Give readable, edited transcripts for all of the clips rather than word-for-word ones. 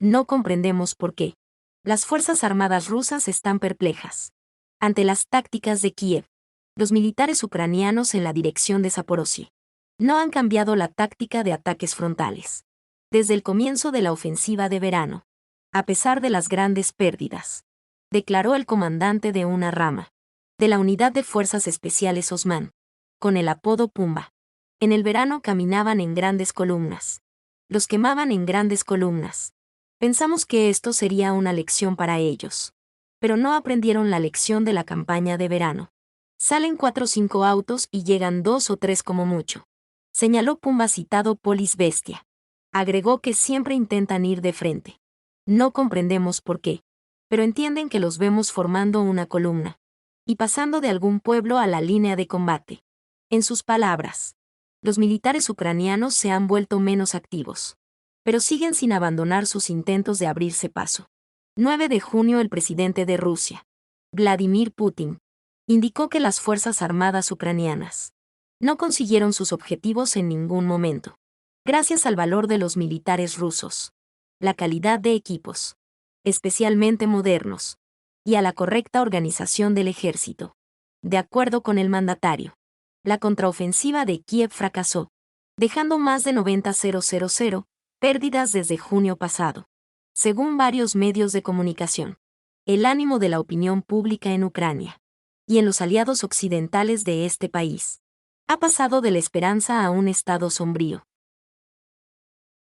No comprendemos por qué. Las Fuerzas Armadas rusas están perplejas. Ante las tácticas de Kiev, los militares ucranianos en la dirección de Zaporozhye no han cambiado la táctica de ataques frontales desde el comienzo de la ofensiva de verano, a pesar de las grandes pérdidas, declaró el comandante de una rama de la Unidad de Fuerzas Especiales Osman, con el apodo Pumba. En el verano caminaban en grandes columnas. Los quemaban en grandes columnas. Pensamos que esto sería una lección para ellos. Pero no aprendieron la lección de la campaña de verano. Salen 4 o 5 autos y llegan 2 o 3 como mucho. Señaló Pumba citado Polis Bestia. Agregó que siempre intentan ir de frente. No comprendemos por qué, pero entienden que los vemos formando una columna y pasando de algún pueblo a la línea de combate. En sus palabras, los militares ucranianos se han vuelto menos activos, pero siguen sin abandonar sus intentos de abrirse paso. 9 de junio el presidente de Rusia, Vladimir Putin, indicó que las Fuerzas Armadas ucranianas no consiguieron sus objetivos en ningún momento, gracias al valor de los militares rusos, la calidad de equipos, especialmente modernos, y a la correcta organización del ejército. De acuerdo con el mandatario, la contraofensiva de Kiev fracasó, dejando más de 90,000 pérdidas desde junio pasado. Según varios medios de comunicación, el ánimo de la opinión pública en Ucrania y en los aliados occidentales de este país ha pasado de la esperanza a un estado sombrío.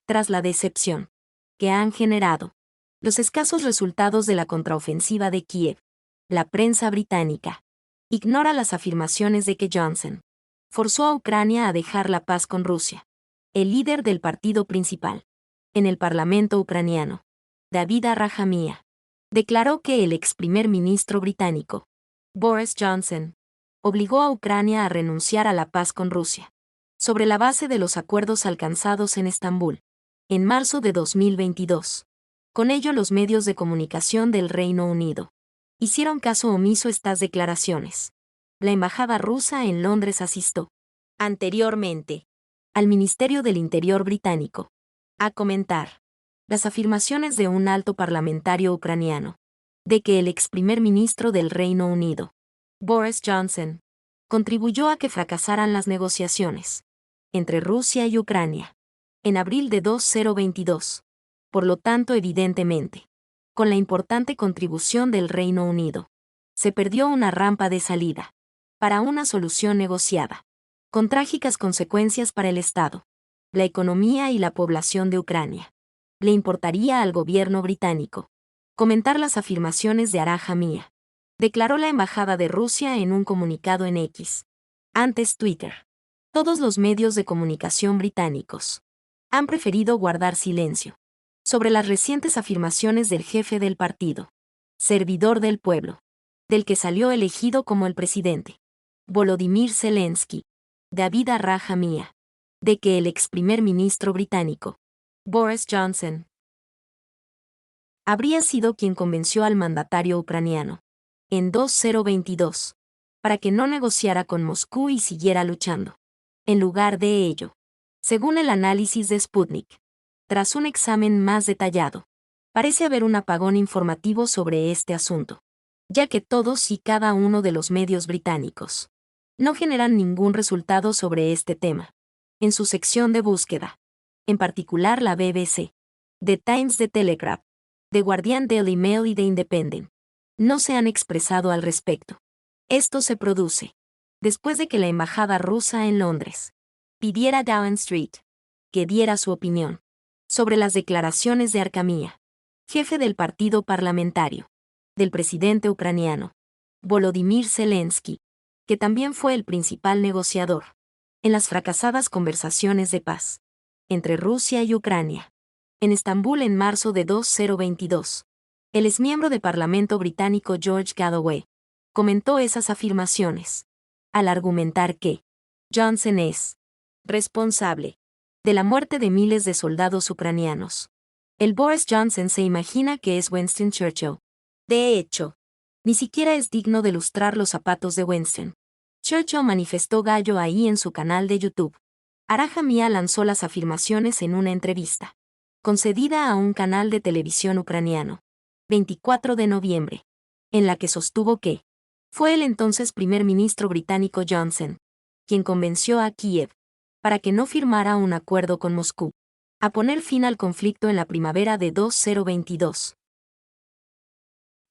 Tras la decepción que han generado los escasos resultados de la contraofensiva de Kiev, la prensa británica ignora las afirmaciones de que Johnson forzó a Ucrania a dejar la paz con Rusia. El líder del partido principal en el Parlamento ucraniano, David Arahamiya, declaró que el ex primer ministro británico, Boris Johnson, obligó a Ucrania a renunciar a la paz con Rusia, sobre la base de los acuerdos alcanzados en Estambul, en marzo de 2022. Con ello, los medios de comunicación del Reino Unido hicieron caso omiso a estas declaraciones. La embajada rusa en Londres asistió anteriormente al Ministerio del Interior británico a comentar las afirmaciones de un alto parlamentario ucraniano de que el ex primer ministro del Reino Unido, Boris Johnson, contribuyó a que fracasaran las negociaciones entre Rusia y Ucrania en abril de 2022. Por lo tanto, evidentemente, con la importante contribución del Reino Unido, se perdió una rampa de salida para una solución negociada, con trágicas consecuencias para el Estado, la economía y la población de Ucrania. Le importaría al gobierno británico comentar las afirmaciones de Arahamiya, declaró la Embajada de Rusia en un comunicado en X, antes Twitter. Todos los medios de comunicación británicos han preferido guardar silencio sobre las recientes afirmaciones del jefe del partido, servidor del pueblo, del que salió elegido como el presidente, Volodymyr Zelensky, David Arahamiya, de que el ex primer ministro británico, Boris Johnson, habría sido quien convenció al mandatario ucraniano, en 2022, para que no negociara con Moscú y siguiera luchando. En lugar de ello, según el análisis de Sputnik, tras un examen más detallado, parece haber un apagón informativo sobre este asunto, ya que todos y cada uno de los medios británicos no generan ningún resultado sobre este tema. En su sección de búsqueda, en particular la BBC, The Times, The Telegraph, The Guardian, Daily Mail y The Independent, no se han expresado al respecto. Esto se produce después de que la embajada rusa en Londres pidiera a Downing Street que diera su opinión sobre las declaraciones de Arahamiya, jefe del partido parlamentario del presidente ucraniano, Volodymyr Zelensky, que también fue el principal negociador en las fracasadas conversaciones de paz entre Rusia y Ucrania, en Estambul en marzo de 2022. El exmiembro de Parlamento británico George Galloway comentó esas afirmaciones, al argumentar que Johnson es responsable de la muerte de miles de soldados ucranianos. El Boris Johnson se imagina que es Winston Churchill. De hecho, ni siquiera es digno de lustrar los zapatos de Winston. Churchill manifestó Gallo ahí en su canal de YouTube. Arahamiya lanzó las afirmaciones en una entrevista concedida a un canal de televisión ucraniano, 24 de noviembre, en la que sostuvo que fue el entonces primer ministro británico Johnson quien convenció a Kiev, para que no firmara un acuerdo con Moscú, a poner fin al conflicto en la primavera de 2022.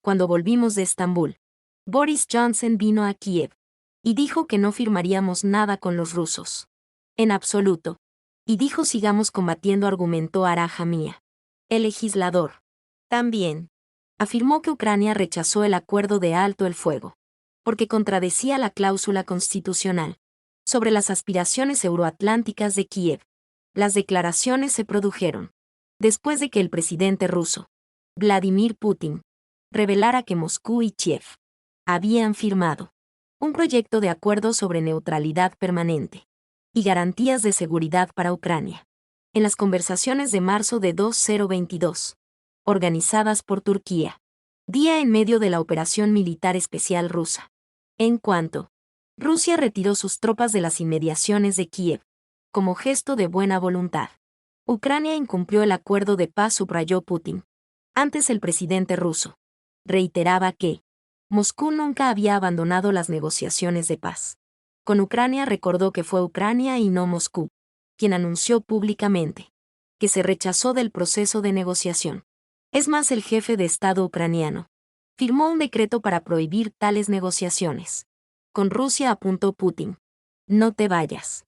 Cuando volvimos de Estambul, Boris Johnson vino a Kiev y dijo que no firmaríamos nada con los rusos. En absoluto. Y dijo sigamos combatiendo, argumentó Ara Hamia, el legislador. También afirmó que Ucrania rechazó el acuerdo de alto el fuego, porque contradecía la cláusula constitucional sobre las aspiraciones euroatlánticas de Kiev. Las declaraciones se produjeron después de que el presidente ruso, Vladimir Putin, revelara que Moscú y Kiev habían firmado un proyecto de acuerdo sobre neutralidad permanente y garantías de seguridad para Ucrania, en las conversaciones de marzo de 2022, organizadas por Turquía, día en medio de la operación militar especial rusa. En cuanto Rusia retiró sus tropas de las inmediaciones de Kiev, como gesto de buena voluntad, Ucrania incumplió el acuerdo de paz, subrayó Putin. Antes el presidente ruso reiteraba que Moscú nunca había abandonado las negociaciones de paz. Con Ucrania recordó que fue Ucrania y no Moscú quien anunció públicamente que se rechazó del proceso de negociación. Es más, el jefe de Estado ucraniano firmó un decreto para prohibir tales negociaciones con Rusia, apuntó Putin. No te vayas.